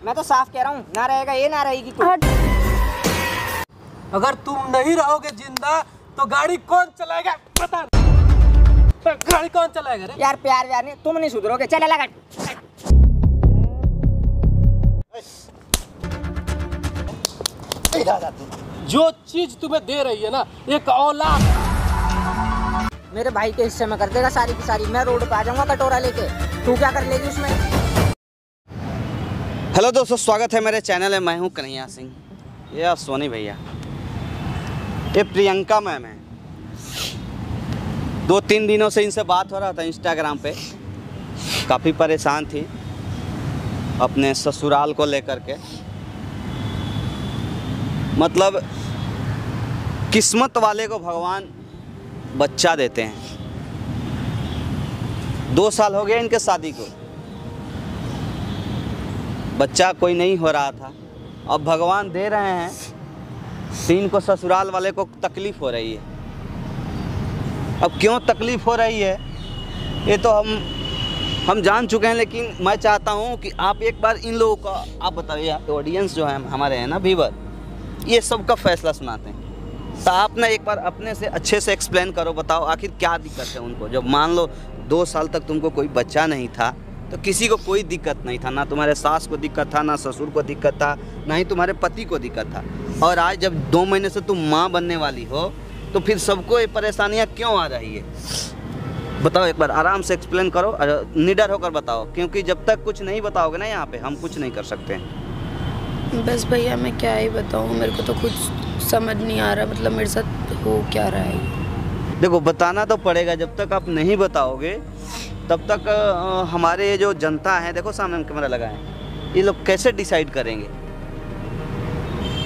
मैं तो साफ कह रहा हूँ, ना रहेगा ये ना रहेगी कोई। अगर तुम नहीं रहोगे जिंदा तो गाड़ी कौन चलाएगा बता। गाड़ी कौन चलाएगा रे? यार प्यार व्यार नहीं, तुम नहीं सुधरोगे। चल लगा। जो चीज तुम्हें दे रही है ना, एक औलाद मेरे भाई के हिस्से में कर देगा सारी की सारी। मैं रोड पे आ जाऊंगा कटोरा लेके, तू क्या कर लेगी उसमें? हेलो दोस्तों, स्वागत है मेरे चैनल में। मैं हूं कन्हैया सिंह, ये सोनी भैया, ये प्रियंका मैम है। 2-3 दिनों से इनसे बात हो रहा था इंस्टाग्राम पे। काफ़ी परेशान थी अपने ससुराल को लेकर के। मतलब किस्मत वाले को भगवान बच्चा देते हैं। 2 साल हो गए इनके शादी को, बच्चा कोई नहीं हो रहा था। अब भगवान दे रहे हैं तो इनको ससुराल वाले को तकलीफ़ हो रही है। अब क्यों तकलीफ़ हो रही है ये तो हम जान चुके हैं, लेकिन मैं चाहता हूं कि आप एक बार इन लोगों का आप बताइए। ऑडियंस जो है हमारे हैं ना व्यूअर, ये सब का फैसला सुनाते हैं, तो आप ना एक बार अपने से अच्छे से एक्सप्लेन करो। बताओ आखिर क्या दिक्कत है उनको। जब मान लो 2 साल तक तुमको कोई बच्चा नहीं था तो किसी को कोई दिक्कत नहीं था, ना तुम्हारे सास को दिक्कत था, ना ससुर को दिक्कत था, ना ही तुम्हारे पति को दिक्कत था। और आज जब 2 महीने से तुम माँ बनने वाली हो तो फिर सबको ये परेशानियाँ क्यों आ रही है? बताओ एक बार आराम से एक्सप्लेन करो, निडर होकर बताओ, क्योंकि जब तक कुछ नहीं बताओगे ना यहाँ पे हम कुछ नहीं कर सकते हैं। बस भैया मैं क्या ही बताऊँ, मेरे को तो कुछ समझ नहीं आ रहा, मतलब मेरे साथ हो क्या रहा है। देखो बताना तो पड़ेगा, जब तक आप नहीं बताओगे तब तक हमारे जो जनता है, देखो सामने कैमरा लगा है, ये लोग कैसे डिसाइड करेंगे?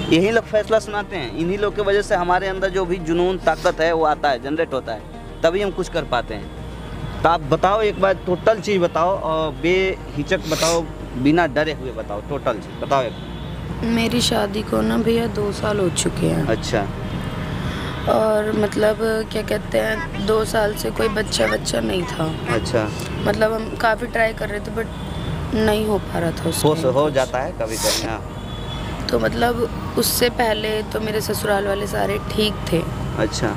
यही लोग फैसला सुनाते हैं। इन्हीं लोग की वजह से हमारे अंदर जो भी जुनून ताकत है वो आता है, जनरेट होता है, तभी हम कुछ कर पाते हैं। तो आप बताओ एक बार, टोटल चीज़ बताओ और बेहिचक बताओ, बिना डरे हुए बताओ, टोटल चीज़ बताओ एक। मेरी शादी को ना भैया 2 साल हो चुके हैं। अच्छा। और मतलब क्या कहते हैं 2 साल से कोई बच्चा नहीं था। अच्छा। मतलब हम काफ़ी ट्राई कर रहे थे बट नहीं हो पा रहा था। हो जाता है कभी कभी। हाँ। तो मतलब उससे पहले तो मेरे ससुराल वाले सारे ठीक थे। अच्छा।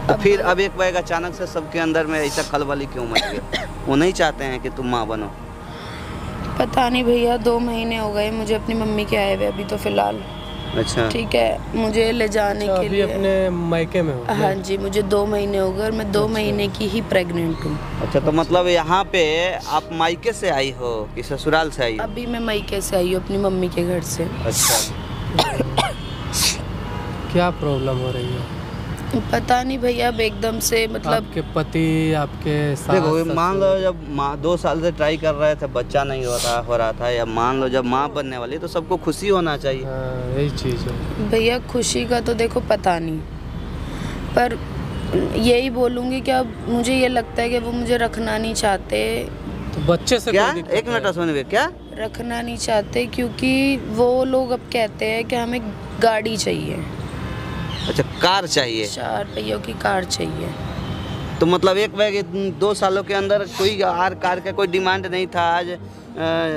तो फिर अब एक बैग अचानक से सबके अंदर में ऐसा खलबली क्यों मच गया? वो नहीं चाहते हैं कि तुम माँ बनो? पता नहीं भैया, 2 महीने हो गए मुझे अपनी मम्मी के आए हुए अभी तो फिलहाल। अच्छा। ठीक है, मुझे ले जाने के लिए अपने मायके में हो? हाँ जी, मुझे 2 महीने हो गए और मैं 2 महीने की ही प्रेग्नेंट हूँ। अच्छा, तो मतलब यहाँ पे आप मायके से आई हो कि ससुराल से आई हो? अभी मैं मायके से आई हूँ अपनी मम्मी के घर से। अच्छा। क्या प्रॉब्लम हो रही है? पता नहीं भैया, अब एकदम से मतलब आपके पति, आपके सास, देखो मान लो जब 2 साल से ट्राई कर रहे थे, बच्चा नहीं हो रहा था, या मान लो जब माँ बनने वाली तो सबको खुशी होना चाहिए। यही चीज़ है भैया। खुशी का तो देखो पता नहीं, पर यही बोलूँगी कि अब मुझे ये लगता है कि वो मुझे रखना नहीं चाहते। तो बच्चे से क्या? कोई दिक्कत एक मिनट सुनिए, क्या रखना नहीं चाहते? क्योंकि वो लोग अब कहते हैं कि हमें गाड़ी चाहिए। अच्छा, कार चाहिए? 4 पहियों की कार चाहिए। तो मतलब एक बैग 2 सालों के अंदर कोई कार का कोई डिमांड नहीं था। आज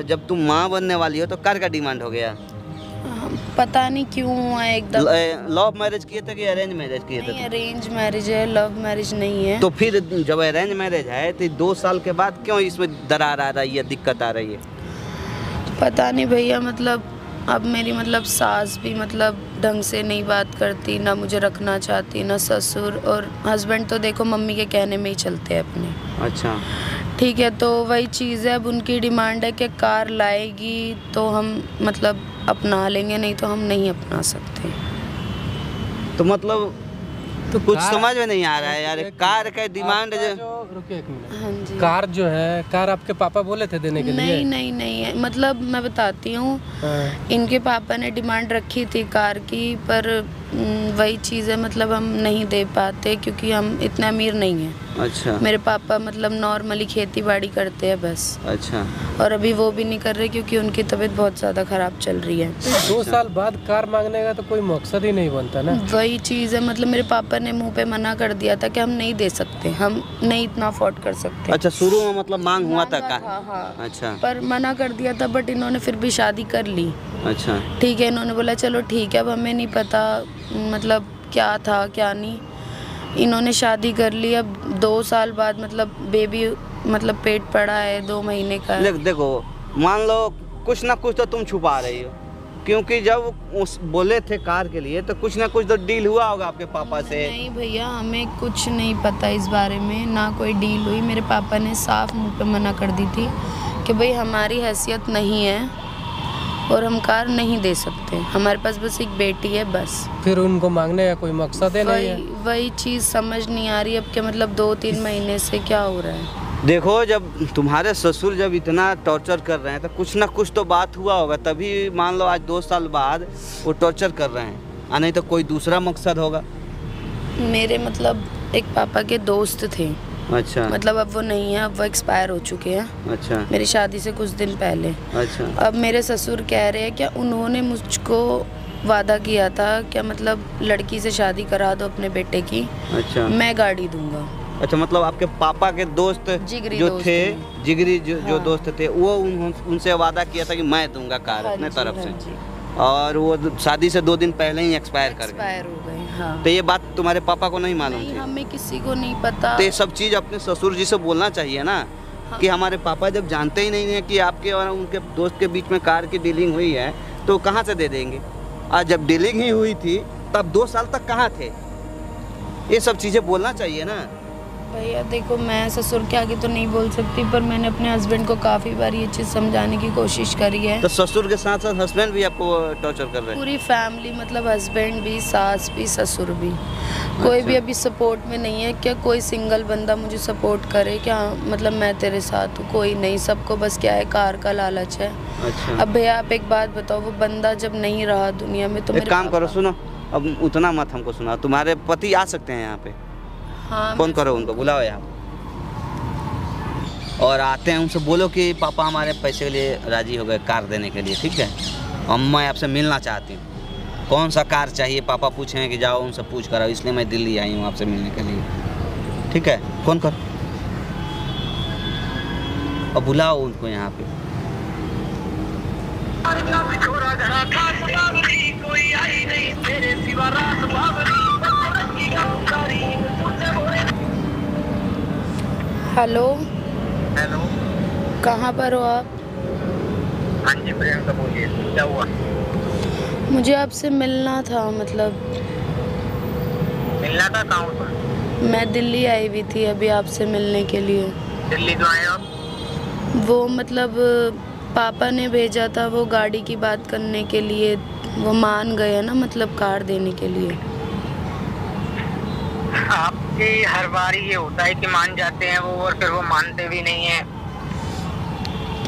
जब तुम माँ बनने वाली हो तो कार का डिमांड हो गया। पता नहीं क्यों हुआ एकदम। लव मैरिज किए थे कि अरेंज मैरिज किए थे? नहीं, अरेंज मैरिज है, लव मैरिज नहीं है। तो फिर जब अरेंज मैरिज है तो 2 साल के बाद क्यों इसमें दरार आ रही है, दिक्कत आ रही है? पता नहीं भैया, मतलब अब मेरी मतलब सास भी मतलब ढंग से नहीं बात करती, ना मुझे रखना चाहती, ना ससुर, और हस्बैंड तो देखो मम्मी के कहने में ही चलते हैं अपने। अच्छा। ठीक है, तो वही चीज़ है, अब उनकी डिमांड है कि कार लाएगी तो हम मतलब अपना लेंगे, नहीं तो हम नहीं अपना सकते। तो मतलब तो कुछ समझ में नहीं आ रहा है यार। कार का डिमांड रुकिए एक मिनट। हाँ जी। कार जो है, कार आपके पापा बोले थे देने के लिए? नहीं है, मतलब मैं बताती हूँ। इनके पापा ने डिमांड रखी थी कार की, पर वही चीज़ है, मतलब हम नहीं दे पाते क्योंकि हम इतने अमीर नहीं हैं। अच्छा मेरे पापा मतलब नॉर्मली खेती बाड़ी करते हैं बस। अच्छा। और अभी वो भी नहीं कर रहे क्योंकि उनकी तबीयत बहुत ज़्यादा ख़राब चल रही है। 2 साल बाद कार मांगने का तो कोई मकसद ही नहीं बनता ना। वही चीज़ है, मतलब मेरे पापा ने मुंह पे मना कर दिया था कि हम नहीं दे सकते, हम नहीं इतना अफोर्ड कर सकते। अच्छा, शुरू में मतलब मांग हुआ था का? हाँ। अच्छा। पर मना कर दिया था, बट इन्होंने फिर भी शादी कर ली। अच्छा ठीक है, इन्होंने बोला चलो ठीक है, अब हमें नहीं पता मतलब क्या था क्या नहीं, इन्होंने शादी कर ली। अब 2 साल बाद मतलब बेबी मतलब पेट पड़ा है 2 महीने का। देखो, मान लो कुछ ना कुछ तो तुम छुपा रही हो, क्योंकि जब उस बोले थे कार के लिए तो कुछ ना कुछ तो डील हुआ होगा आपके पापा से। नहीं भैया, हमें कुछ नहीं पता इस बारे में, ना कोई डील हुई। मेरे पापा ने साफ मुंह पे मना कर दी थी कि भाई हमारी हैसियत नहीं है और हम कार नहीं दे सकते, हमारे पास बस एक बेटी है बस। फिर उनको मांगने का कोई मकसद ही नहीं है। वही चीज़ समझ नहीं आ रही अब के मतलब 2-3 महीने से क्या हो रहा है। देखो, जब तुम्हारे ससुर जब इतना टॉर्चर कर रहे हैं तो कुछ ना कुछ तो बात हुआ होगा, तभी मान लो आज 2 साल बाद वो टॉर्चर कर रहे हैं, और नहीं तो कोई दूसरा मकसद होगा। मेरे मतलब एक पापा के दोस्त थे। अच्छा। मतलब अब वो नहीं है, अब वो एक्सपायर हो चुके हैं। अच्छा। मेरी शादी से कुछ दिन पहले। अच्छा। अब मेरे ससुर कह रहे हैं कि उन्होंने मुझको वादा किया था कि मतलब लड़की से शादी करा दो अपने बेटे की। अच्छा। मैं गाड़ी दूंगा। अच्छा, मतलब आपके पापा के दोस्त जिगरी जो दोस्त थे, जिगरी जो हाँ। दोस्त थे, वो उनसे वादा किया था कि मैं दूंगा कार अपने तरफ से, जी। और वो शादी से 2 दिन पहले ही एक्सपायर कर गए। एक्सपायर हो गए। हाँ। तो ये बात तुम्हारे पापा को नहीं मालूम नहीं, थी? हमें किसी को नहीं पता। तो ये सब चीज़ अपने ससुर जी से बोलना चाहिए ना। हाँ। कि हमारे पापा जब जानते ही नहीं है कि आपके और उनके दोस्त के बीच में कार की डीलिंग हुई है तो कहाँ से दे देंगे। और जब डीलिंग ही हुई थी तब 2 साल तक कहाँ थे? ये सब चीज़ें बोलना चाहिए ना। भैया देखो, मैं ससुर के आगे तो नहीं बोल सकती, पर मैंने अपने हस्बैंड को काफ़ी बार ये चीज़ समझाने की कोशिश करी है। तो ससुर के साथ साथ हस्बैंड भी आपको टॉर्चर कर रहे हैं? पूरी फैमिली, मतलब हस्बैंड भी, सास भी, ससुर भी, कोई भी अभी सपोर्ट में नहीं है। क्या कोई सिंगल बंदा मुझे सपोर्ट करे क्या, मतलब मैं तेरे साथ हूँ, कोई नहीं। सबको बस क्या है, कार का लालच है। अच्छा। अब भैया आप एक बात बताओ, वो बंदा जब नहीं रहा दुनिया में तो एक काम करो, सुनो, अब उतना मत हमको सुना। तुम्हारे पति आ सकते हैं यहाँ पे? हाँ, फोन करो उनको, बुलाओ यहाँ, और आते हैं उनसे बोलो कि पापा हमारे पैसे के लिए राजी हो गए कार देने के लिए, ठीक है? और मैं आपसे मिलना चाहती हूँ। कौन सा कार चाहिए? पापा पूछे हैं कि जाओ उनसे पूछ कर आओ, इसलिए मैं दिल्ली आई हूँ आपसे मिलने के लिए, ठीक है? फोन करो और बुलाओ उनको यहाँ पे। हेलो। हेलो। कहाँ पर हो आप? हाँ जी प्रियंका, बोलिए क्या हुआ? मुझे आपसे मिलना था, मतलब मिलना था? कहाँ पर? मैं दिल्ली आई हुई थी अभी आपसे मिलने के लिए। दिल्ली क्यों आए आप? वो मतलब पापा ने भेजा था वो गाड़ी की बात करने के लिए, वो मान गए ना, मतलब कार देने के लिए। आपकी हर बार ये होता है कि मान जाते हैं वो और फिर वो मानते भी नहीं है।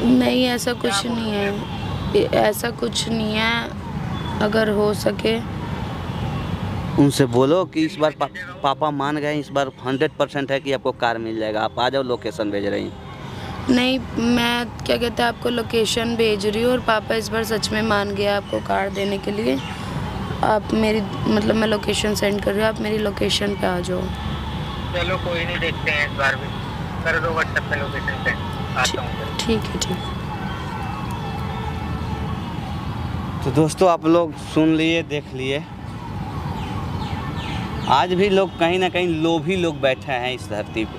नहीं, ऐसा कुछ नहीं है, ऐसा कुछ नहीं है। अगर हो सके उनसे बोलो कि इस बार पापा मान गए, इस बार 100% है कि आपको कार मिल जाएगा। आप आ जाओ, लोकेशन भेज रही हैं। नहीं, मैं क्या कहते हैं आपको लोकेशन भेज रही हूँ, और पापा इस बार सच में मान गया आपको कार देने के लिए। आप मेरी मतलब मैं लोकेशन सेंड कर रही हूँ, आप मेरी लोकेशन पे आ जाओ। चलो कोई नहीं, देखते हैं इस बार भी। कर दो व्हाट्सएप पे लोकेशन सेंड, आता हूँ। ठीक है, ठीक। तो दोस्तों, आप लोग सुन लिए, देख लिए। आज भी लोग कहीं ना कहीं लोभी लोग बैठे हैं इस धरती पे।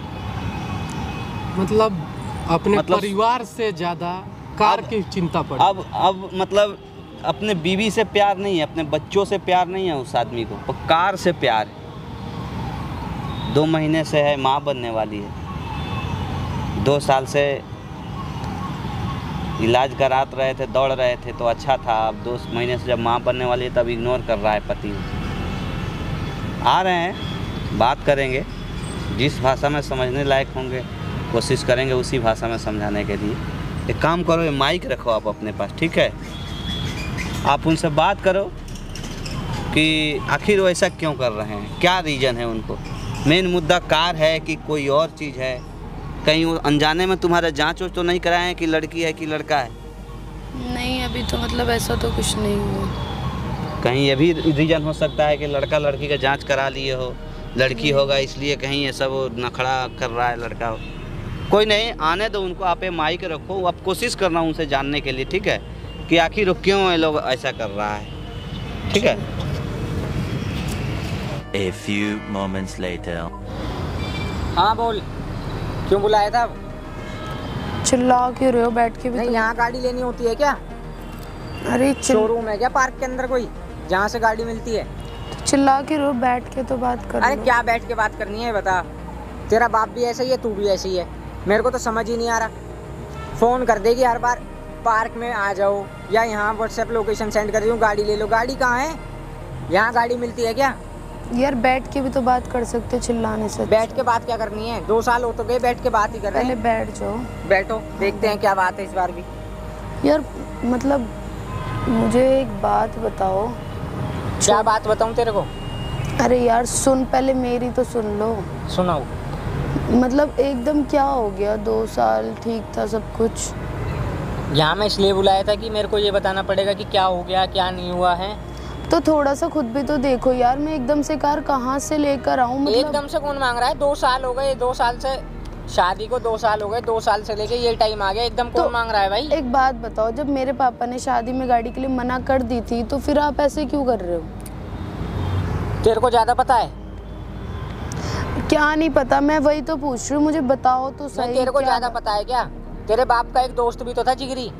मतलब अपने परिवार से ज़्यादा कार की चिंता पड़ी। अब मतलब अपने बीवी से प्यार नहीं है, अपने बच्चों से प्यार नहीं है उस आदमी को, पर कार से प्यार है। 2 महीने से है, माँ बनने वाली है। 2 साल से इलाज कराते रहे थे, दौड़ रहे थे तो अच्छा था। अब 2 महीने से जब माँ बनने वाली है तब इग्नोर कर रहा है पति। आ रहे हैं, बात करेंगे, जिस भाषा में समझने लायक होंगे कोशिश करेंगे उसी भाषा में समझाने के लिए। एक काम करो, ये माइक रखो आप अपने पास, ठीक है? आप उनसे बात करो कि आखिर वो ऐसा क्यों कर रहे हैं, क्या रीज़न है उनको। मेन मुद्दा कार है कि कोई और चीज़ है। कहीं वो अनजाने में तुम्हारा जांच तो नहीं कराए हैं कि लड़की है कि लड़का है? नहीं, अभी तो मतलब ऐसा तो कुछ नहीं हुआ। कहीं ये भी रीज़न हो सकता है कि लड़का लड़की का जांच करा लिए हो, लड़की होगा इसलिए कहीं ये सब नखड़ा कर रहा है लड़का। कोई नहीं, आने दो उनको, आप माइक रखो, आप कोशिश करना उनसे जानने के लिए, ठीक है, कि आखिर वो क्यों ये लोग ऐसा कर रहा है, ठीक है। A few moments later. हाँ बोल, क्यों बुलाया था? चिल्ला क्यों रहे हो बैठ के भी? नहीं, यहाँ गाड़ी लेनी होती है क्या? अरे शोरूम है क्या पार्क के अंदर कोई जहाँ से गाड़ी मिलती है? चिल्ला क्यों रहे हो, बैठ के तो बात कर। अरे क्या बैठ के बात करनी है बता। तेरा बाप भी ऐसा ही है, तू भी ऐसी ही है, मेरे को तो समझ ही नहीं आ रहा। फ़ोन कर देगी हर बार, पार्क में आ जाओ या यहाँ व्हाट्सएप लोकेशन सेंड कर रही हूँ, गाड़ी ले लो। गाड़ी कहाँ है? यहाँ गाड़ी मिलती है क्या? यार बैठ के भी तो बात कर सकते हो, चिल्लाने से। बैठ के बात क्या करनी है? 2 साल हो तो गए, बैठ के बात ही कर रहे पहले हैं। बैठ जाओ। बैठो, देखते हैं क्या बात है इस बार भी। यार मतलब मुझे एक बात बताओ। क्या बात बताऊँ तेरे को? अरे यार सुन, पहले मेरी तो सुन लो। सुनाओ। मतलब एकदम क्या हो गया? 2 साल ठीक था सब कुछ। यहाँ मैं इसलिए बुलाया था कि मेरे को ये बताना पड़ेगा कि क्या हो गया क्या नहीं हुआ है। तो थोड़ा सा खुद भी तो देखो यार, मैं एकदम से कार कहाँ से लेकर आऊँ? मतलब एकदम से कौन मांग रहा है? 2 साल हो गए, 2 साल से शादी को 2 साल हो गए, 2 साल से लेके ये टाइम आ गया, एकदम कौन मांग रहा है भाई? एक बात बताओ, जब मेरे पापा ने शादी में गाड़ी के लिए मना कर दी थी तो फिर आप ऐसे क्यों कर रहे हो? तेरे को ज्यादा पता है? क्या नहीं पता, मैं वही तो पूछ रही हूँ, मुझे बताओ तो सही। तेरे को क्या? ज्यादा पता है क्या? तेरे बाप का एक दोस्त भी तो था, जिगरी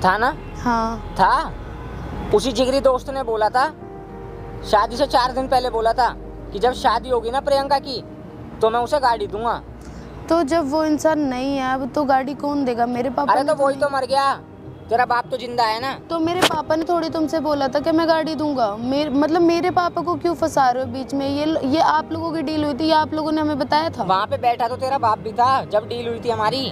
था ना? हाँ था। उसी जिगरी दोस्त ने बोला था, शादी से 4 दिन पहले बोला था कि जब शादी होगी ना प्रियंका की तो मैं उसे गाड़ी दूंगा। तो जब वो इंसान नहीं है अब तो गाड़ी कौन देगा? मेरे पापा। अरे तो वही तो मर गया, तेरा बाप तो जिंदा है ना। तो मेरे पापा ने थोड़ी तुमसे बोला था कि मैं गाड़ी दूंगा। मतलब मेरे पापा को क्यों फंसा रहे हो बीच में? ये आप लोगों की डील हुई थी, ये आप लोगों ने हमें बताया था। वहाँ पे बैठा तो तेरा बाप भी था जब डील हुई थी हमारी।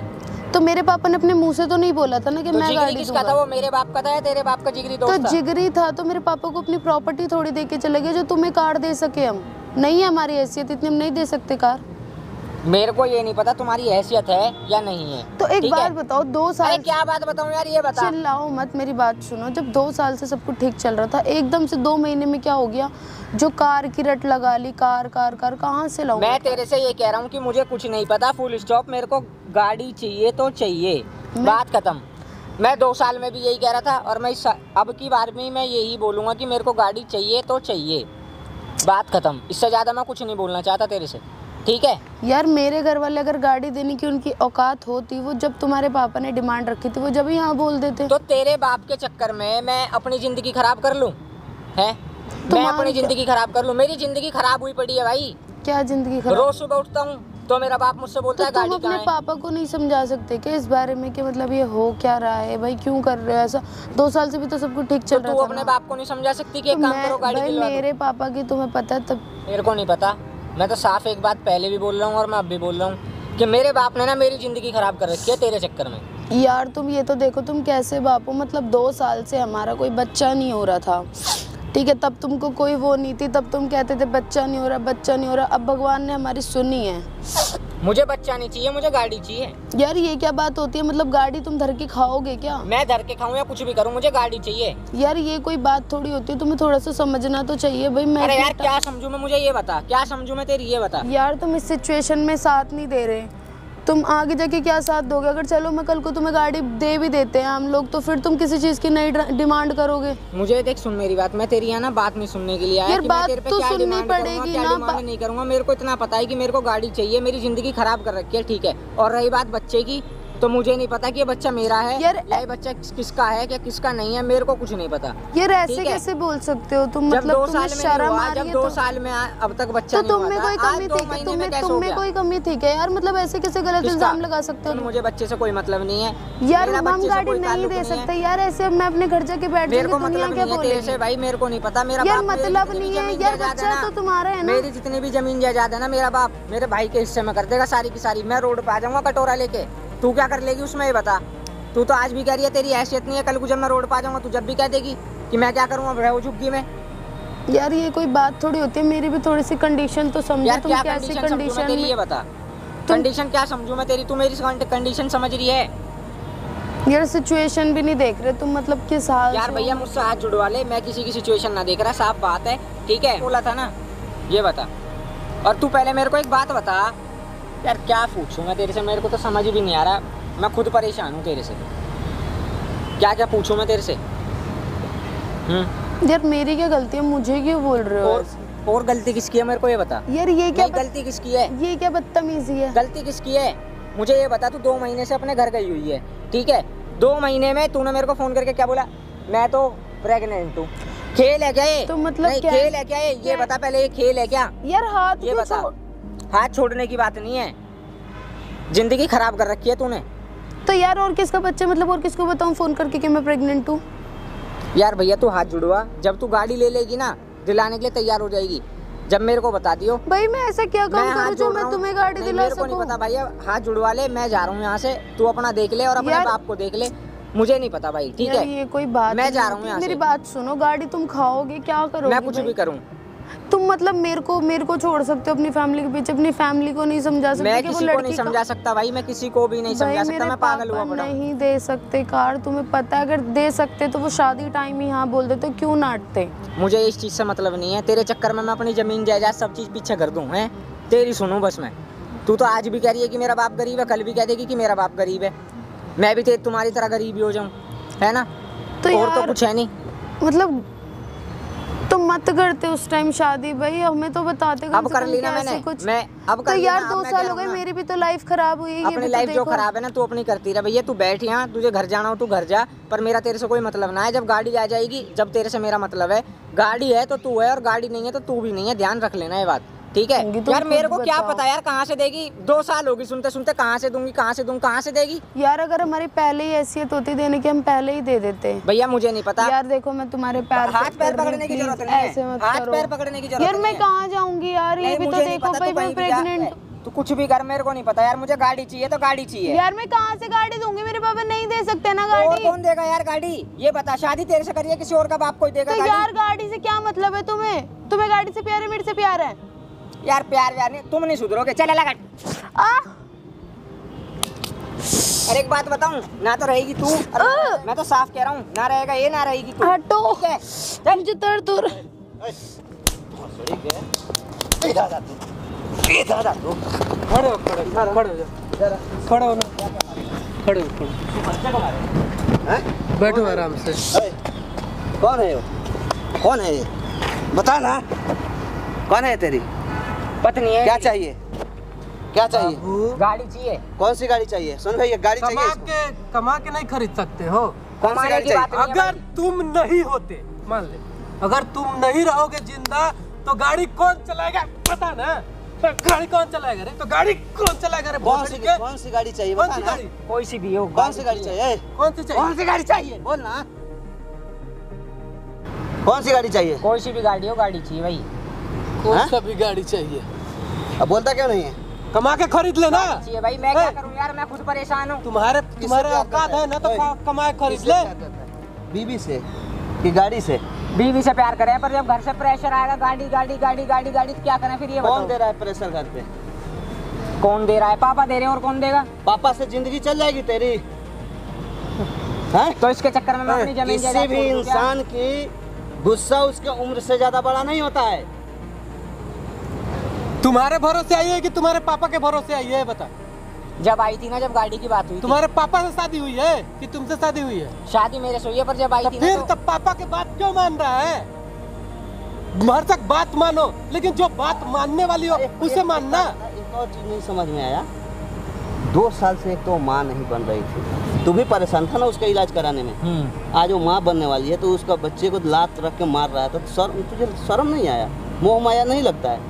तो मेरे पापा ने अपने मुंह से तो नहीं बोला था ना कि तो मैं गाड़ी किसका था? दूंगा। वो मेरे बाप का था या तेरे बाप का जिगरी तो दोस्त था? जिगरी था तो मेरे पापा को अपनी प्रॉपर्टी थोड़ी दे के चले गए जो तुम्हें कार दे सके। हम नहीं है, हमारी हैसियत इतनी, हम नहीं दे सकते कार। मेरे को ये नहीं पता तुम्हारी हैसियत है या नहीं है। तो एक ठीक बात है? बताओ, 2 साल। अरे क्या बात बताऊं यार, ये बता। चिल्लाओ मत, मेरी बात सुनो। जब 2 साल से सब कुछ ठीक चल रहा था, एकदम से 2 महीने में क्या हो गया? जो कार की रट लगा ली, कार कार कार कहाँ से लाऊं? मैं तेरे से ये कह रहा हूँ कि मुझे कुछ नहीं पता, फुल स्टॉप। मेरे को गाड़ी चाहिए तो चाहिए, बात खत्म। मैं 2 साल में भी यही कह रहा था और मैं अब की बार भी मैं यही बोलूँगा कि मेरे को गाड़ी चाहिए तो चाहिए, बात खत्म। इससे ज़्यादा मैं कुछ नहीं बोलना चाहता तेरे से, ठीक है? यार मेरे घर वाले अगर गाड़ी देने की उनकी औकात होती, वो जब तुम्हारे पापा ने डिमांड रखी थी वो जब ही हाँ बोल देते। तो तेरे बाप के चक्कर में मैं अपनी ज़िंदगी खराब कर लूँ? है मैं अपनी ज़िंदगी खराब कर लूँ? मेरी ज़िंदगी खराब हुई पड़ी है भाई। क्या जिंदगी खराब? रोज सुबह उठता हूँ तो मेरा बाप मुझसे बोलता है तुम गाड़ी अपने कहाँ है? पापा को नहीं समझा सकते क्या इस बारे में कि मतलब ये हो क्या रहा है भाई, क्यों कर रहे हो ऐसा? 2 साल से भी तो सब कुछ ठीक चल रहा था। तू अपने बाप को नहीं समझा सकती कि एक तो काम करो, गाड़ी दिलवा दो? मेरे पापा की तुम्हें पता है तब। मेरे को नहीं पता। मैं तो साफ एक बात पहले भी बोल रहा हूँ और मैं अब भी बोल रहा हूँ कि मेरे बाप ने ना मेरी ज़िंदगी खराब कर रखी है तेरे चक्कर में। यार तुम ये तो देखो तुम कैसे बाप हो। मतलब 2 साल से हमारा कोई बच्चा नहीं हो रहा था, ठीक है? तब तुमको कोई वो नहीं थी, तब तुम कहते थे बच्चा नहीं हो रहा, बच्चा नहीं हो रहा। अब भगवान ने हमारी सुनी है। मुझे बच्चा नहीं चाहिए, मुझे गाड़ी चाहिए। यार ये क्या बात होती है? मतलब गाड़ी तुम धर के खाओगे क्या? मैं धर के खाऊं या कुछ भी करूं, मुझे गाड़ी चाहिए। यार ये कोई बात थोड़ी होती है, तुम्हें थोड़ा सा समझना तो चाहिए भाई। मैं अरे यार क्या समझूं मैं, मुझे ये बता, क्या समझूं मैं तेरी, ये बता। यार तुम इस सिचुएशन में साथ नहीं दे रहे, तुम आगे जाके क्या साथ दोगे? अगर चलो मैं कल को तुम्हें गाड़ी दे भी देते हैं हम लोग, तो फिर तुम किसी चीज की नई डिमांड करोगे? मुझे देख, सुन मेरी बात, मैं तेरी यहाँ ना बात नहीं सुनने के लिए आया यार कि बात मैं तेरे पे तो क्या सुननी डिमांड करूंगा, पड़ेगी क्या ना। डिमांड नहीं करूंगा। मेरे को इतना पता है कि मेरे को गाड़ी चाहिए, मेरी जिंदगी खराब कर रखी है, ठीक है? और रही बात बच्चे की, तो मुझे नहीं पता कि ये बच्चा मेरा है या ये बच्चा किसका है, क्या किसका नहीं है, मेरे को कुछ नहीं पता। यार ऐसे कैसे बोल सकते हो तुम? मतलब तुम्हें शर्म आ रही है? जब 2 साल में अब तक बच्चा तो तुम में कोई कमी थी? तुम्हें कोई कमी थी क्या यार? मतलब ऐसे कैसे गलत इल्जाम लगा सकते हो? मुझे बच्चे से कोई मतलब नहीं है यार, हम गाड़ी नहीं दे सकते यार ऐसे। मैं अपने घर जाके बैठ मेरे को मतलब नहीं है तेरे से भाई, मेरे को नहीं पता। मेरा यार मतलब नहीं है यार, बच्चा तो तुम्हारा है ना। मेरी जितनी भी जमीन जायदाद है ना, मेरा बाप मेरे भाई के हिस्से में कर देगा सारी की सारी। मैं रोड पे आ जाऊंगा कटोरा लेके, तू क्या कर लेगी उसमें, ये बता। तू तो आज भी कह रही है तेरी हैसियत नहीं है, कल को जब मैं रोड पे आ जाऊंगा तू जब भी कह देगी कि मैं क्या करूँगा झुग्गी में। यार ये कोई बात थोड़ी होती है, मेरी भी थोड़ी सी कंडीशन तो समझो। यार तुम क्या कैसी कंडीशन समझूं मैं तेरी, ये बता। कंडीशन क्या समझूं मैं तेरी, तू मेरी कंडीशन समझ रही है? यार सिचुएशन भी नहीं देख रहे तुम, मतलब किस हाल यार से भैया हो? मुझसे हाथ जुड़वा ले, मैं किसी की सिचुएशन ना देख रहा, साफ बात है, ठीक है? बोला था ना, ये बता। और तू पहले मेरे को एक बात बता यार, क्या पूछूं मैं तेरे से, मेरे को तो समझ भी नहीं आ रहा, मैं खुद परेशान हूँ तेरे से। क्या क्या पूछूं मैं तेरे से? यार मेरी क्या गलती है, मुझे क्यों बोल रहे हो? और गलती किसकी है मेरे को ये बता। यार ये क्या गलती किसकी है? ये क्या बदतमीजी है? गलती किसकी है मुझे ये बता। तू 2 महीने से अपने घर गई हुई है, ठीक है? 2 महीने में तूने मेरे को फोन करके क्या बोला? मैं तो प्रेग्नेंट हूँ। खेल है क्या ये? तो मतलब नहीं, क्या खेल है क्या ये बता पहले, ये खेल है क्या? यार हाथ ये क्यों बता। छोड़? हाथ छोड़ने की बात नहीं है, जिंदगी खराब कर रखी है तूने। तो यार और किसका बच्चा, मतलब और किसको बताऊं फोन करके कि मैं प्रेग्नेंट हूँ? यार भैया तू हाथ जुड़वा, जब तू गाड़ी ले लेगी ना, दिलाने के लिए तैयार हो जाएगी, जब मेरे को बता दियो। भाई मैं ऐसा क्या काम करूं जो मैं तुम्हें गाड़ी दिला मेरे को नहीं सकूं? पता भैया, हाथ जुड़वा ले, मैं जा रहा हूँ यहाँ से, तू अपना देख ले और अपने यार- बाप को देख ले, मुझे नहीं पता भाई, ठीक यार है? ये कोई बात मैं नहीं जा रहा हूँ होती। यहाँ मेरी से। बात सुनो, गाड़ी तुम खाओगे, क्या करोगे? मैं कुछ भाई? भी करूँ, तुम मतलब मेरे को छोड़ सकते हो अपनी फैमिली के पीछे, अपनी फैमिली को नहीं समझा सकते मैं कि वो किसी को नहीं लड़की का- समझा सकता भाई, मैं किसी को भी नहीं भाई समझा सकता, मेरे मैं पागल हुआ पापा पड़ा हूँ। नहीं दे सकते कार, तुम्हें पता है? अगर दे सकते तो वो शादी टाइम ही हाँ बोल देते, क्यों नाटते? मुझे इस चीज़ से मतलब नहीं है, तेरे चक्कर में मैं अपनी जमीन जायदाद सब चीज़ पीछे कर दूँ, हैं? तेरी सुनूं बस मैं। तू तो आज भी कह रही है कि मेरा बाप गरीब है, कल भी कह देगी कि मेरा बाप गरीब है, मैं भी तुम्हारी तरह गरीब ही हो जाऊँ, है ना? तो और यार तो कुछ है नहीं। मतलब तुम मत करते उस टाइम शादी, भाई हमें तो बताते कम अब से कर कम ली ना कि ऐसे मैंने, कुछ। मैं अब कर तो ली यार ना, अब 2 मैं साल कह हो गए, रहा हूँ ना। मेरी भी तो लाइफ खराब हुई है, ये भी अपनी तो लाइफ जो देखो। खराब है ना तू अपनी करती रह भैया, तू बैठ यहाँ, तुझे घर जाना हो तू घर जा, पर मेरा तेरे से कोई मतलब ना है। जब गाड़ी आ जाएगी, जब तेरे से मेरा मतलब है, गाड़ी है तो तू है और गाड़ी नहीं है तो तू भी नहीं है, ध्यान रख लेना ये बात, ठीक है? तुम यार मेरे खुद को क्या बताओ। पता यार कहाँ से देगी, 2 साल होगी सुनते सुनते, कहाँ से दूंगी, कहाँ से दूंगी, कहाँ से देगी? यार अगर हमारी पहले ही हैसियत होती देने की, हम पहले ही दे देते। भैया मुझे नहीं पता, यार देखो मैं तुम्हारे पैर हाथ पैर पकड़ रही पकड़ने की हूँ, जरूरत please, नहीं ऐसे है, मत हाथ करो। पैर पकड़ने की जरूरत यार नहीं मैं है। कहाँ जाऊंगी यार, ये नहीं, भी तो मुझे नहीं देखो पता, भाई तू मैं कहीं भी जा, प्रेग्नेंट। तू कुछ भी कर, मेरे को नहीं पता यार, मुझे गाड़ी चाहिए तो गाड़ी चाहिए। यार मैं कहाँ से गाड़ी दूंगी, मेरे पापा नहीं दे सकते ना और गाड़ी। कौन देगा यार गाड़ी, ये बता? शादी तेरे से करिए, किसी और का बाप कोई देगा तो गाड़ी? यार गाड़ी से क्या मतलब है तुम्हें? तुम्हें गाड़ी से प्यार है, मेरे से प्यार है? यार प्यार व्यार नहीं, तुम नहीं सुधरोगे, चल लगा। आ अरे एक बात बताऊं, ना तो रहेगी तू, मैं तो साफ कह रहा हूँ, ना रहेगा ये, ना रहेगी तू। हटो, ठीक है? चल मुझे दर्द हो रहा है। खड़े हो खड़े हो, खड़े हो जा, खड़े हो ना, खड़े हो खड़े हो। बैठो आराम से। कौन है वो? कौन है ये? बता ना, कौन है तेरी? पत्नी है। क्या चाहिए? क्या चाहिए? गाड़ी चाहिए। कौन सी गाड़ी चाहिए? सुन भैया, गाड़ी चाहिए इसको। कमा के नहीं खरीद सकते हो। कौन सी कमाने गाड़ी की बात चाहिए? नहीं है अगर तुम नहीं होते, मान ले, अगर तुम नहीं रहोगे जिंदा तो गाड़ी कौन चलाएगा पता ना? गाड़ी कौन चलाएगा रे? तो गाड़ी कौन चलाएगा रे? कौन सी गाड़ी चाहिए? कौन बता सी ना। गाड़ी? कोई सी भी हो, कौन सी गाड़ी चाहिए? कौन सी चाहिए? कौन सी गाड़ी चाहिए? बोल ना। कौन सी गाड़ी चाहिए? कोई सी भी गाड़ी हो, गाड़ी चाहिए भाई। कौन हाँ? सा भी गाड़ी चाहिए? अब बोलता क्यों नहीं है? कमा के खरीद लेना। चाहिए भाई, मैं क्या करूं यार, मैं खुद परेशान हूँ। तुम्हारे प्यार औकात करता है ना तो ओए, कमा के खरीद किससे ले। प्यार करता है? बीवी से कि गाड़ी से? बीवी से प्यार करें, पर जब घर से प्रेशर आएगा गाड़ी गाड़ी गाड़ी गाड़ी गाड़ी तो क्या करें फिर, ये कौन बताओ? दे रहा है प्रेशर घर पे? कौन दे रहा है? पापा दे रहे हैं, और कौन देगा? पापा से जिंदगी चल जाएगी तेरी, हैं? तो इसके चक्कर में मैं अपनी जमीन किसी जायदाद भी छोड़ दूं क्या? इंसान की गुस्सा उसके उम्र से ज्यादा बड़ा नहीं होता है। तुम्हारे भरोसे आई है कि तुम्हारे पापा के भरोसे आई है? बता। जब आई थी ना, जब गाड़ी की बात हुई थी, तुम्हारे पापा से शादी हुई है कि तुमसे शादी हुई है? शादी मेरे से हुई है, पर जब आई तो थी ना फिर तो तब पापा के बात क्यों मान रहा है? हर तक बात मानो, लेकिन जो बात मानने वाली हो उसे मानना। एक और चीज नहीं समझ में आया, 2 साल से एक तो माँ नहीं बन रही थी, तू भी परेशान था ना उसका इलाज कराने में। आज वो माँ बनने वाली है तो उसका बच्चे को लात रख के मार रहा है, तो तुझे शर्म नहीं आया? मोह माया नहीं लगता है?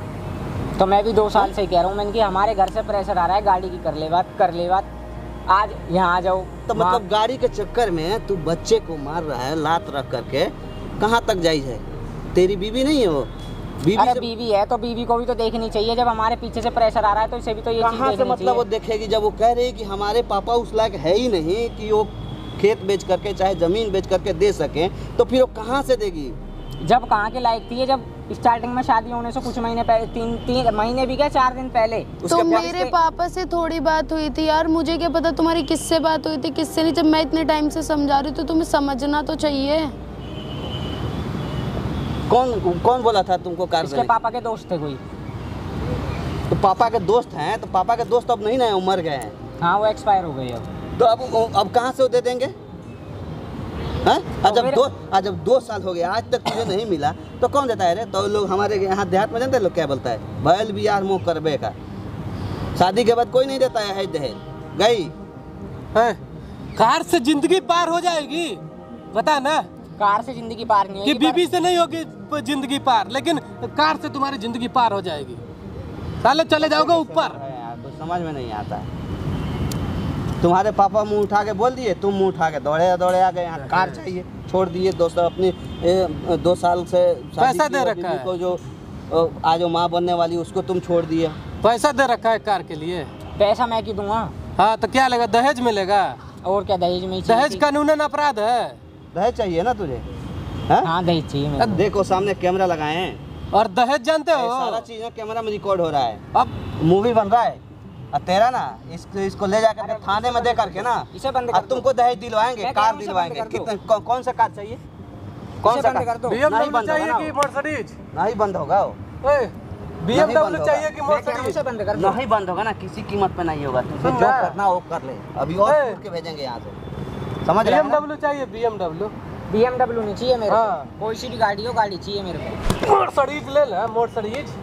तो मैं भी 2 साल से कह रहा हूँ मैंने कि हमारे घर से प्रेशर आ रहा है, गाड़ी की कर ले बात, कर ले बात, आज यहाँ आ जाओ। तो मतलब गाड़ी के चक्कर में तू बच्चे को मार रहा है लात रख करके, कहाँ तक जायज है? तेरी बीवी नहीं है वो? बीवी अरे से बीवी है तो बीवी को भी तो देखनी चाहिए, जब हमारे पीछे से प्रेशर आ रहा है तो इसे भी तो ये चीज कहाँ से देखनी मतलब वो चाहिए। देखेगी? जब वो कह रही है कि हमारे पापा उस लायक है ही नहीं कि वो खेत बेच करके चाहे जमीन बेच करके दे सके, तो फिर वो कहाँ से देगी? जब कहाँ के लायक थी ये, जब स्टार्टिंग में शादी होने से कुछ महीने पहले, 3 महीने भी क्या 4 दिन पहले तो मेरे पापा से थोड़ी बात हुई थी यार, मुझे क्या पता तुम्हारी किससे बात हुई थी किससे नहीं। जब मैं इतने टाइम से समझा रही हूँ तो तुम्हें समझना तो चाहिए। कौन बोला था तुमको कार इसके पापा के दोस्त थे कोई। तो पापा के दोस्त हैं, तो पापा के दोस्त अब नहीं ना, मर गए हैं। हाँ वो एक्सपायर हो गई अब। तो अब कहाँ से वो दे देंगे? जब 2 साल हो गए आज तक तुझे नहीं मिला तो कौन देता है रे? तो लोग हमारे यहाँ देहात में जानते लोग क्या बोलता है, बैल भी यार मुँह करबे का, शादी के बाद कोई नहीं देता है दहेज। गई कार से जिंदगी पार हो जाएगी, बता ना। कार से जिंदगी पार नहीं होगी, कि बीबी से नहीं होगी जिंदगी पार, लेकिन कार से तुम्हारी जिंदगी पार हो जाएगी। साले चले जाओगे ऊपर। तो समझ में नहीं आता है। तुम्हारे पापा मुंह उठा के बोल दिए, तुम मुंह उठा के दौड़े आ गए, यहाँ कार चाहिए, छोड़ दिए। दोस्तों अपनी 2 साल से पैसा दे रखा है को, जो आज माँ बनने वाली उसको तुम छोड़ दिए। पैसा दे रखा है कार के लिए। पैसा मैं क्यों दूंगा? हाँ तो क्या लगा, दहेज मिलेगा? और क्या दहेज में? दहेज कानूनन अपराध है। दहेज चाहिए ना तुझे? हाँ दहेज चाहिए मेरे को। देखो सामने कैमरा लगाए हैं और दहेज जानते हो सारा चीज कैमरा में रिकॉर्ड हो रहा है। अब मूवी बन रहा है और तेरा ना इसको ले जाकर के थाने में दे करके ना, इसे बंद अब तुमको दहेज दिलवाएंगे, कार दिलवाएंगे। कितना कौन सा कार चाहिए? कौन सा कार? BMW चाहिए कि मर्सिडीज? नहीं बंद होगा वो। BMW चाहिए कि मर्सिडीज? नहीं बंद होगा ना, किसी कीमत पे नहीं होगा। तुमसे जो करना वो कर ले, अभी और छूट के भेजेंगे यहाँ से। समझ रहे हो? BMW चाहिए, BMW नहीं चाहिए मेरे को। कोई सी भी गाड़ी हो, गाड़ी चाहिए मेरे को। मर्सिडीज ले ले, मर्सिडीज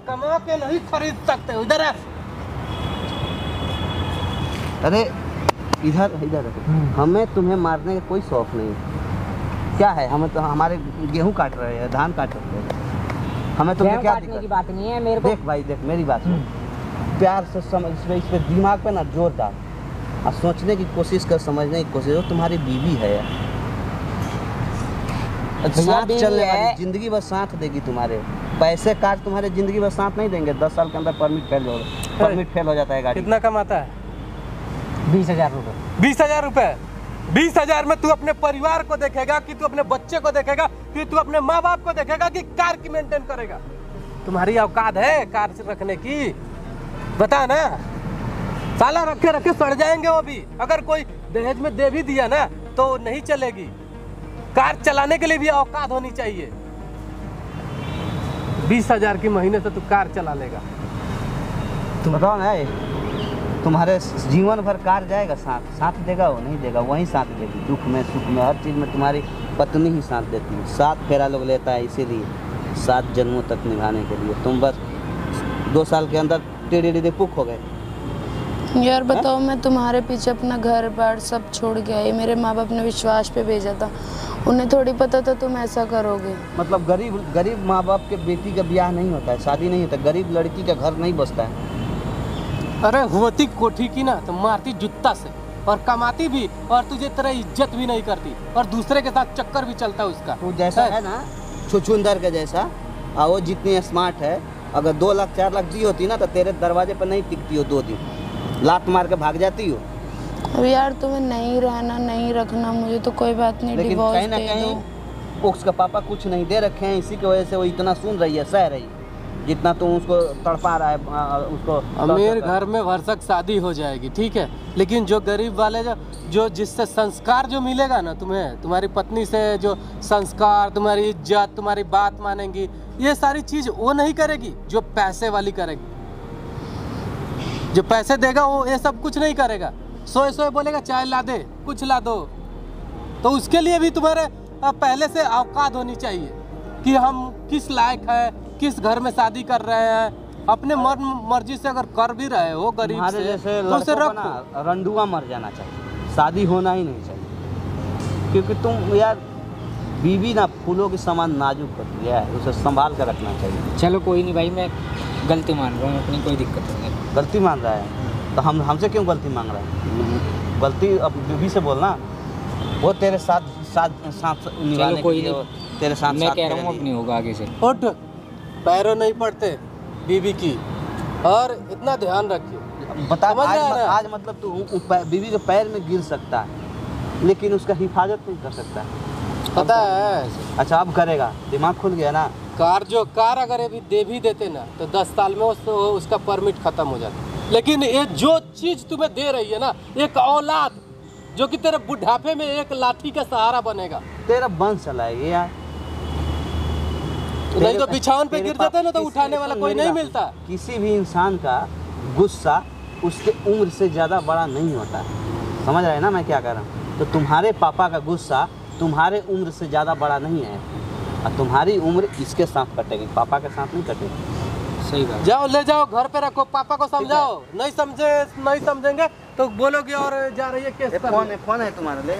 कमा के नहीं खरीद सकते। इधर है। अरे इधर हमें तुम्हें मारने का कोई शौक नहीं। क्या है, हमें तो हमारे गेहूं काट रहे हैं, धान काट रहे हैं, हमें तुम्हें क्या काटने की बात नहीं है मेरे को। देख भाई देख, मेरी बात सुन, प्यार से समझ, इस पे दिमाग पे ना जोर डाल और सोचने की कोशिश कर, समझने की कोशिश। तुम्हारी बीवी है यार, साथ चलने वाली, जिंदगी भर साथ देगी तुम्हारे। पैसे काट तुम्हारे जिंदगी भर साथ नहीं देंगे। 10 साल के अंदर परमिट फेल हो जाता है गाड़ी। कितना कमाता है? 20,000 रुपये। 20,000 रुपए? 20,000 में तू अपने परिवार को देखेगा कि तू अपने बच्चे को देखेगा कि तू अपने माँ बाप को देखेगा कि कार की मेंटेन करेगा? तुम्हारी औकात है कार से रखने की? बता ना। साला रखे रखे सड़ जाएंगे वो भी। अगर कोई दहेज में दे भी दिया ना तो नहीं चलेगी। कार चलाने के लिए भी औकात होनी चाहिए। 20,000 की महीने से तू कार चला लेगा। तुम बताओ ना, तुम्हारे जीवन भर कार जाएगा, साथ देगा वो? नहीं देगा। वही साथ देगी, दुख में सुख में हर चीज़ में तुम्हारी पत्नी ही साथ देती है। 7 फेरा लोग लेता है इसीलिए, 7 जन्मों तक निभाने के लिए। तुम बस 2 साल के अंदर टेढ़े पुख हो गए यार। बताओ मैं तुम्हारे पीछे अपना घर बार सब छोड़ के आई। मेरे माँ बाप ने विश्वास पे भेजा था, उन्हें थोड़ी पता था तुम ऐसा करोगे। मतलब गरीब माँ बाप के बेटी का ब्याह नहीं होता है, शादी नहीं होता। गरीब लड़की का घर नहीं बसता है। अरे होती कोठी की ना तो मारती जुत्ता से, और कमाती भी, और तुझे तरह इज्जत भी नहीं करती, और दूसरे के साथ चक्कर भी चलता है उसका। वो जैसा है ना छुछुंदर के जैसा, और वो जितनी स्मार्ट है, अगर 2 लाख 4 लाख दी होती ना तो तेरे दरवाजे पर नहीं टिकती हो, 2 दिन लात मार के भाग जाती हो। अब यार तुम्हें नहीं रहना, नहीं रखना, मुझे तो कोई बात नहीं, लेकिन डिवोर्स कहीं ना कहीं उसका पापा कुछ नहीं दे रखे हैं, इसी की वजह से वो इतना सुन रही है, सह रही है। जितना तुम उसको तड़पा रहा है उसको। अमीर घर में भरसक शादी हो जाएगी, ठीक है, लेकिन जो गरीब वाले जो जिससे संस्कार जो मिलेगा ना तुम्हें, तुम्हारी पत्नी से जो संस्कार, तुम्हारी इज्जत, तुम्हारी बात मानेंगी, ये सारी चीज वो नहीं करेगी जो पैसे वाली करेगी। जो पैसे देगा वो ये सब कुछ नहीं करेगा। सोए बोलेगा चाय ला दे, कुछ ला दो। तो उसके लिए भी तुम्हारे पहले से औकात होनी चाहिए कि हम किस लायक है, किस घर में शादी कर रहे हैं। अपने मर्जी से अगर कर भी रहे हो गरीब से, तो उसे रखो। रंडुआ मर जाना चाहिए, शादी होना ही नहीं चाहिए। क्योंकि तुम यार बीवी ना फूलों के समान नाजुक होती है, उसे संभाल कर रखना चाहिए। चलो कोई नहीं भाई, मैं गलती मान रहा हूँ अपनी, कोई दिक्कत नहीं है। गलती मान रहा है तो हमसे क्यों गलती मांग रहा है? गलती अब बीवी से बोलना, वो तेरे साथ निभाने के लिए तेरे साथ। मैं कह रहा हूँ अपनी होगा आगे से। उठ, पैरों नहीं पड़ते बीवी की, और इतना ध्यान रखिए। बता आज मतलब तू बीवी के पैर में गिर सकता है, लेकिन उसका हिफाजत नहीं कर सकता। पता है। अच्छा अब करेगा, दिमाग खुल गया ना। कार अगर अभी दे भी देते ना तो 10 साल में उसका परमिट खत्म हो जाता। लेकिन ये जो चीज तुम्हें दे रही है ना, एक औलाद जो कि तेरे बुढ़ापे में एक लाठी का सहारा बनेगा। तेरा वंश चलाएगी यार। नहीं तो बिछावन पे गिर जाता ना तो उठाने वाला कोई नहीं मिलता। किसी भी इंसान का गुस्सा उसके उम्र से ज़्यादा बड़ा नहीं होता है, समझ रहे हैं ना मैं क्या कर रहा हूँ। तो तुम्हारे पापा का गुस्सा तुम्हारे उम्र से ज़्यादा बड़ा नहीं है, और तुम्हारी उम्र इसके साथ कटेगी, पापा के साथ नहीं कटेगी। सही बात। जाओ ले जाओ घर पे रखो, पापा को समझाओ। नहीं समझेंगे तो बोलोगे और जा रही है केस पर। फोन है तुम्हारे लिए।